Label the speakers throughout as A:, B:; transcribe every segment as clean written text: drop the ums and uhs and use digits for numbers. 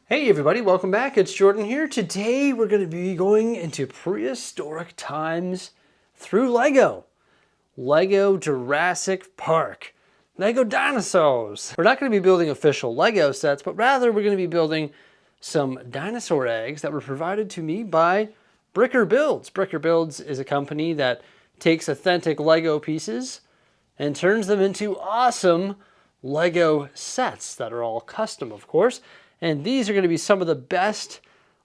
A: Hey everybody, welcome back. It's Jordan here. Today we're going to be going into prehistoric times through Lego. Lego Jurassic Park. Lego dinosaurs. We're not going to be building official Lego sets, but rather we're going to be building some dinosaur eggs that were provided to me by Bricker Builds. Bricker Builds is a company that takes authentic Lego pieces and turns them into awesome Lego sets that are all custom, of course. And these are going to be some of the best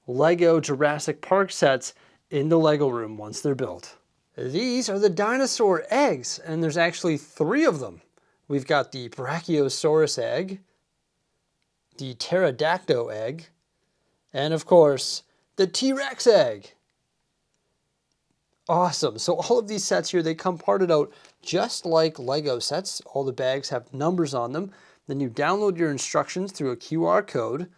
A: Lego Jurassic Park sets in the Lego room once they're built. These are the dinosaur eggs, and there's actually 3 of them. We've got the Brachiosaurus egg, the Pterodactyl egg, and of course, the T-Rex egg. Awesome. So all of these sets here, they come parted out just like Lego sets. All the bags have numbers on them. Then you download your instructions through a QR code,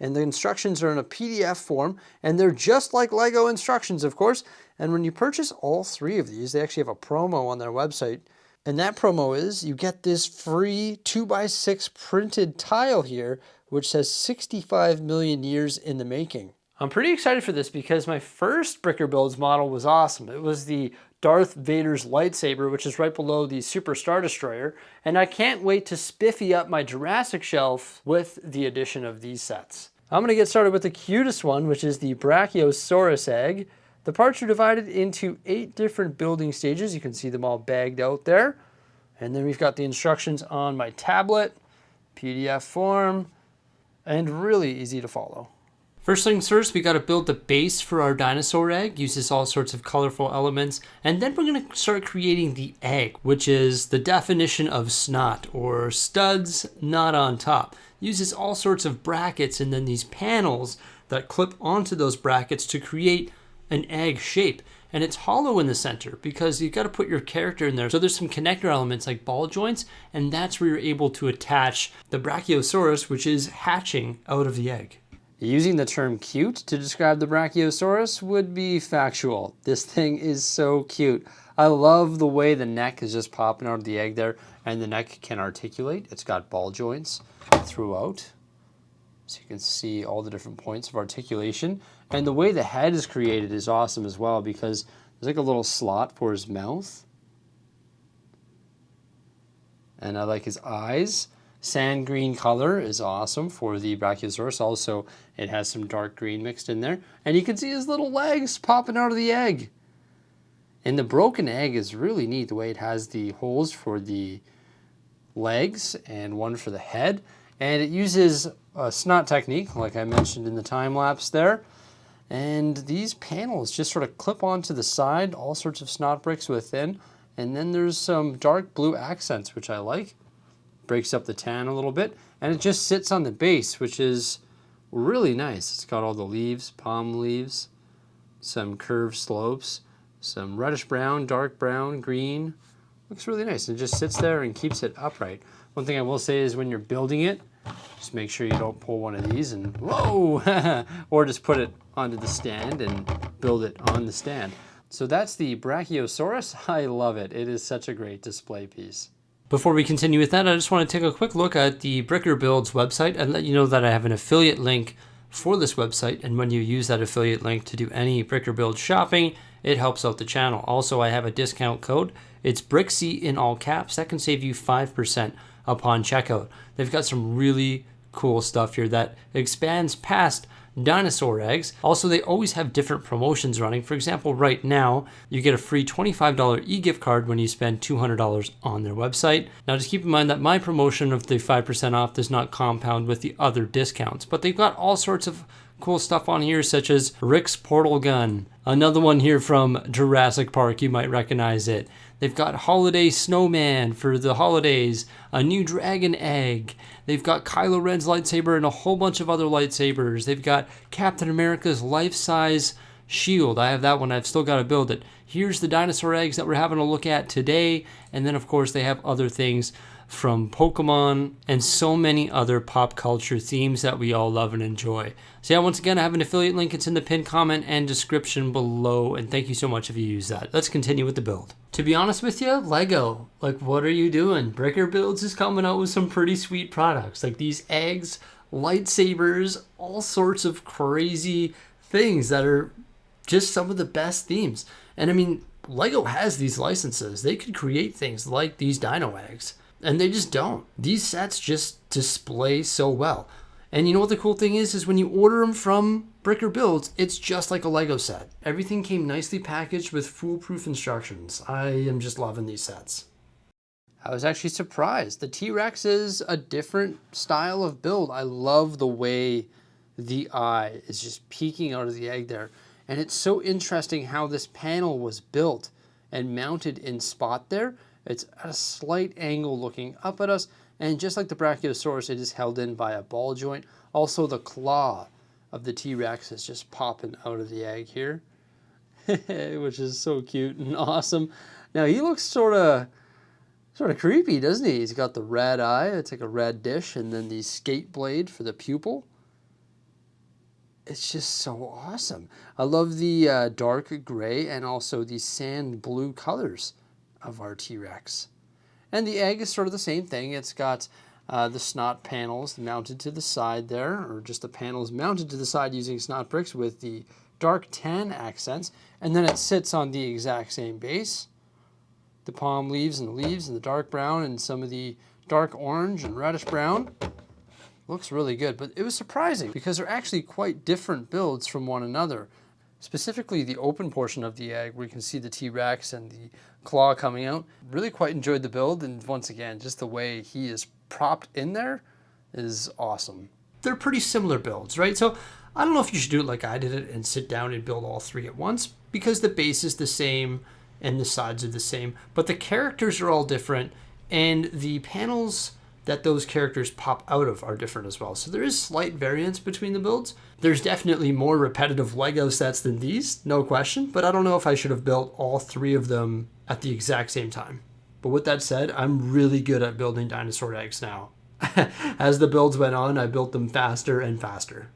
A: and the instructions are in a PDF form, and they're just like Lego instructions, of course. And when you purchase all 3 of these, they actually have a promo on their website, and that promo is you get this free 2x6 printed tile here, which says 65 million years in the making. I'm pretty excited for this because my first Bricker Builds model was awesome. It was the Darth Vader's lightsaber, which is right below the Super Star Destroyer, and I can't wait to spiffy up my Jurassic shelf with the addition of these sets. I'm going to get started with the cutest one, which is the Brachiosaurus egg. The parts are divided into 8 different building stages. You can see them all bagged out there. And then we've got the instructions on my tablet, PDF form, and really easy to follow. First things first, we got to build the base for our dinosaur egg. Uses all sorts of colorful elements. And then we're going to start creating the egg, which is the definition of snot, or studs not on top. Uses all sorts of brackets and then these panels that clip onto those brackets to create an egg shape. And it's hollow in the center because you've got to put your character in there. So there's some connector elements like ball joints, and that's where you're able to attach the Brachiosaurus, which is hatching out of the egg. Using the term cute to describe the Brachiosaurus would be factual. This thing is so cute. I love the way the neck is just popping out of the egg there, and the neck can articulate. It's got ball joints throughout, so you can see all the different points of articulation. And the way the head is created is awesome as well, because there's like a little slot for his mouth. And I like his eyes. Sand green color is awesome for the Brachiosaurus. Also, it has some dark green mixed in there. And you can see his little legs popping out of the egg. And the broken egg is really neat, the way it has the holes for the legs and one for the head. And it uses a snot technique, like I mentioned in the time lapse there. And these panels just sort of clip onto the side, all sorts of snot bricks within. And then there's some dark blue accents, which I like. Breaks up the tan a little bit, and it just sits on the base, which is really nice. It's got all the leaves, palm leaves, some curved slopes, some reddish brown, dark brown, green. Looks really nice, and it just sits there and keeps it upright. One thing I will say is when you're building it, just make sure you don't pull one of these and whoa, or just put it onto the stand and build it on the stand. So that's the Brachiosaurus. I love it. It is such a great display piece. Before we continue with that, I just want to take a quick look at the Bricker Builds website and let you know that I have an affiliate link for this website. And when you use that affiliate link to do any Bricker Builds shopping, it helps out the channel. Also, I have a discount code. It's Bricksie in all caps. That can save you 5% upon checkout. They've got some really cool stuff here that expands past dinosaur eggs. Also, they always have different promotions running. For example, right now, you get a free $25 e-gift card when you spend $200 on their website. Now, just keep in mind that my promotion of the 5% off does not compound with the other discounts, but they've got all sorts of cool stuff on here, such as Rick's portal gun. Another one here from Jurassic Park, you might recognize it. They've got Holiday Snowman for the holidays, a new dragon egg. They've got Kylo Ren's lightsaber and a whole bunch of other lightsabers. They've got Captain America's life-size shield. I have that one. I've still got to build it. Here's the dinosaur eggs that we're having a look at today. And then, of course, they have other things from Pokemon and so many other pop culture themes that we all love and enjoy. So yeah, once again, I have an affiliate link. It's in the pinned comment and description below. And thank you so much if you use that. Let's continue with the build. To be honest with you, Lego, like, what are you doing? Bricker Builds is coming out with some pretty sweet products. Like, these eggs lightsabers, all sorts of crazy things that are just some of the best themes. And I mean, Lego has these licenses. They could create things like these dino eggs, and they just don't. These sets just display so well. And you know what the cool thing is when you order them from Bricker Builds, it's just like a Lego set. Everything came nicely packaged with foolproof instructions. I am just loving these sets. I was actually surprised. The T-Rex is a different style of build. I love the way the eye is just peeking out of the egg there. And it's so interesting how this panel was built and mounted in spot there. It's at a slight angle looking up at us. And just like the Brachiosaurus, it is held in by a ball joint. Also, the claw of the T-Rex is just popping out of the egg here, which is so cute and awesome. Now, he looks sort of creepy, doesn't he? He's got the red eye. It's like a red dish, and then the skate blade for the pupil. It's just so awesome. I love the dark gray and also the sand blue colors of our T-Rex. And the egg is sort of the same thing. It's got the snot panels mounted to the side there, or just the panels mounted to the side using snot bricks with the dark tan accents. And then it sits on the exact same base. The palm leaves and the dark brown and some of the dark orange and reddish brown. Looks really good, but it was surprising because they're actually quite different builds from one another. Specifically the open portion of the egg where you can see the T-Rex and the claw coming out. Really quite enjoyed the build, and once again, just the way he is propped in there is awesome. They're pretty similar builds, right? So I don't know if you should do it like I did it and sit down and build all three at once, because the base is the same and the sides are the same, but the characters are all different, and the panels that those characters pop out of are different as well. So there is slight variance between the builds. There's definitely more repetitive Lego sets than these, no question, but I don't know if I should have built all three of them at the exact same time. But with that said, I'm really good at building dinosaur eggs now. As the builds went on, I built them faster and faster.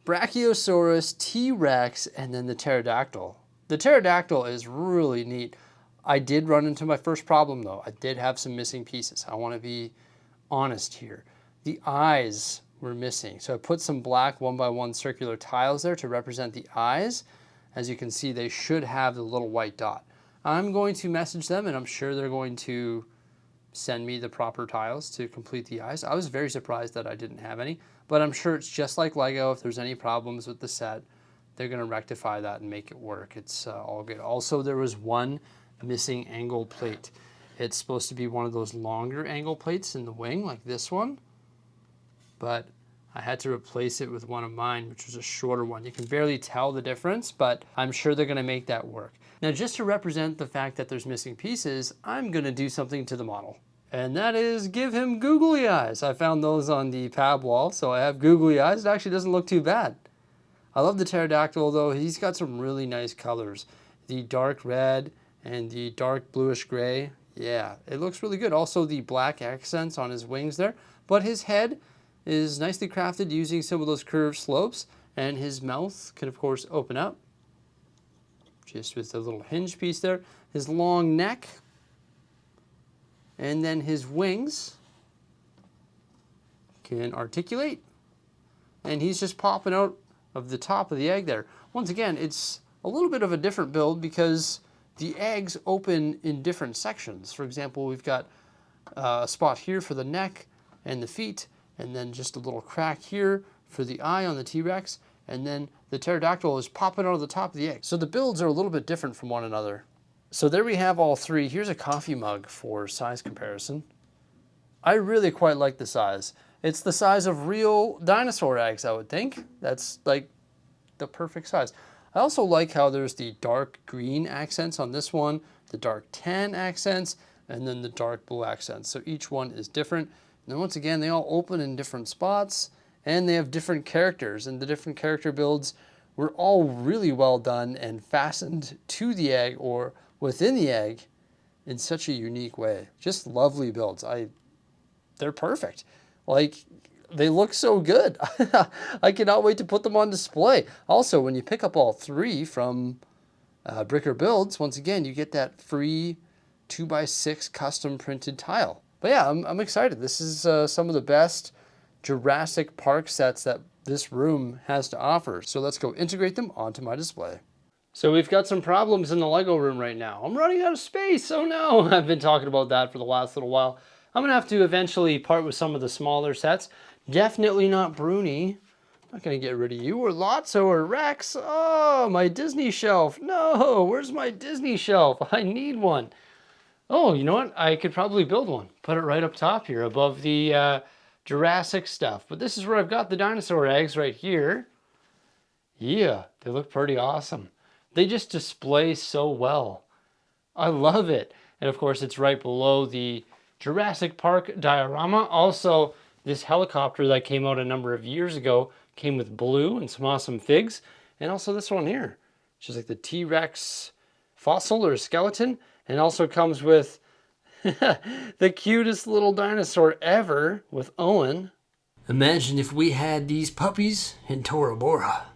A: Brachiosaurus, T-Rex, and then the pterodactyl. The pterodactyl is really neat. I did run into my first problem though. I did have some missing pieces. I want to be honest here. The eyes were missing. So I put some black 1x1 circular tiles there to represent the eyes. As you can see, they should have the little white dot. I'm going to message them, and I'm sure they're going to send me the proper tiles to complete the eyes. I was very surprised that I didn't have any, but I'm sure it's just like Lego. If there's any problems with the set, they're going to rectify that and make it work. It's all good. Also, there was one missing angle plate. It's supposed to be one of those longer angle plates in the wing, like this one, but I had to replace it with one of mine, which was a shorter one. You can barely tell the difference, but I'm sure they're going to make that work. Now, just to represent the fact that there's missing pieces, I'm going to do something to the model, and that is give him googly eyes. I found those on the pab wall, so I have googly eyes. It actually doesn't look too bad. I love the pterodactyl, though. He's got some really nice colors. The dark red and the dark bluish gray. Yeah, it looks really good. Also, the black accents on his wings there, but his head is nicely crafted using some of those curved slopes, and his mouth can of course open up just with a little hinge piece there. His long neck, and then his wings can articulate, and he's just popping out of the top of the egg there. Once again, it's a little bit of a different build because the eggs open in different sections. For example, we've got a spot here for the neck and the feet, and then just a little crack here for the eye on the T-Rex, and then the pterodactyl is popping out of the top of the egg. So the builds are a little bit different from one another. So there we have all three. Here's a coffee mug for size comparison. I really quite like the size. It's the size of real dinosaur eggs, I would think. That's like the perfect size. I also like how there's the dark green accents on this one, the dark tan accents, and then the dark blue accents. So each one is different. And then once again, they all open in different spots, and they have different characters, and the different character builds were all really well done and fastened to the egg or within the egg in such a unique way. Just lovely builds. They're perfect. Like, they look so good. I cannot wait to put them on display. Also, when you pick up all three from Bricker Builds, once again, you get that free 2x6 custom printed tile. But yeah, I'm excited. This is some of the best Jurassic Park sets that this room has to offer. So let's go integrate them onto my display. So we've got some problems in the Lego room right now. I'm running out of space. Oh no, I've been talking about that for the last little while. I'm gonna have to eventually part with some of the smaller sets. Definitely not Bruni. Not gonna get rid of you or Lotso or Rex. Oh, my Disney shelf. No, where's my Disney shelf? I need one. Oh, you know what? I could probably build one. Put it right up top here above the Jurassic stuff. But this is where I've got the dinosaur eggs right here. Yeah, they look pretty awesome. They just display so well. I love it. And of course, it's right below the Jurassic Park diorama. Also, this helicopter that came out a number of years ago came with blue and some awesome figs. And also this one here, which is like the T-Rex fossil or skeleton. And also comes with the cutest little dinosaur ever with Owen. Imagine if we had these puppies in Tora Bora.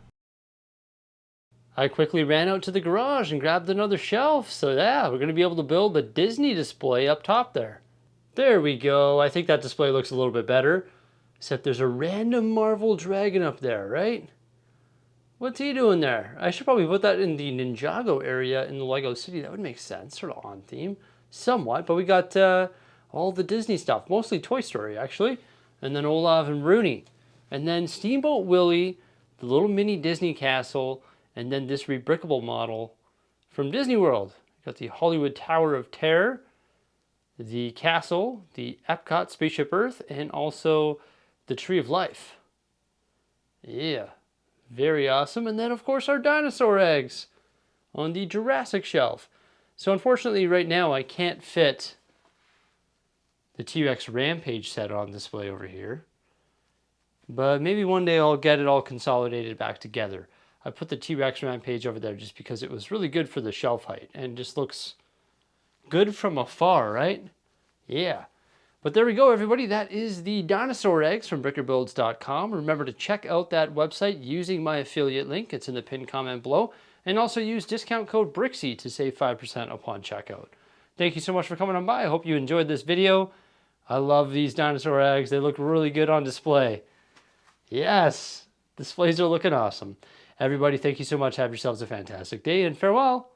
A: I quickly ran out to the garage and grabbed another shelf. So yeah, we're going to be able to build the Disney display up top there. There we go. I think that display looks a little bit better. Except there's a random Marvel dragon up there, right? What's he doing there? I should probably put that in the Ninjago area in the Lego City. That would make sense, sort of on theme, somewhat. But we got all the Disney stuff, mostly Toy Story, actually. And then Olaf and Rooney. And then Steamboat Willie, the little mini Disney castle, and then this rebrickable model from Disney World. Got the Hollywood Tower of Terror, the castle, the Epcot Spaceship Earth, and also the Tree of Life. Yeah, very awesome. And then, of course, our dinosaur eggs on the Jurassic shelf. So unfortunately, right now, I can't fit the T-Rex Rampage set on display over here. But maybe one day I'll get it all consolidated back together. I put the T-Rex Rampage over there just because it was really good for the shelf height and just looks good from afar, right? Yeah. But there we go, everybody. That is the dinosaur eggs from brickerbuilds.com. Remember to check out that website using my affiliate link. It's in the pinned comment below. And also use discount code Bricksie to save 5% upon checkout. Thank you so much for coming on by. I hope you enjoyed this video. I love these dinosaur eggs. They look really good on display. Yes, displays are looking awesome. Everybody, thank you so much. Have yourselves a fantastic day and farewell.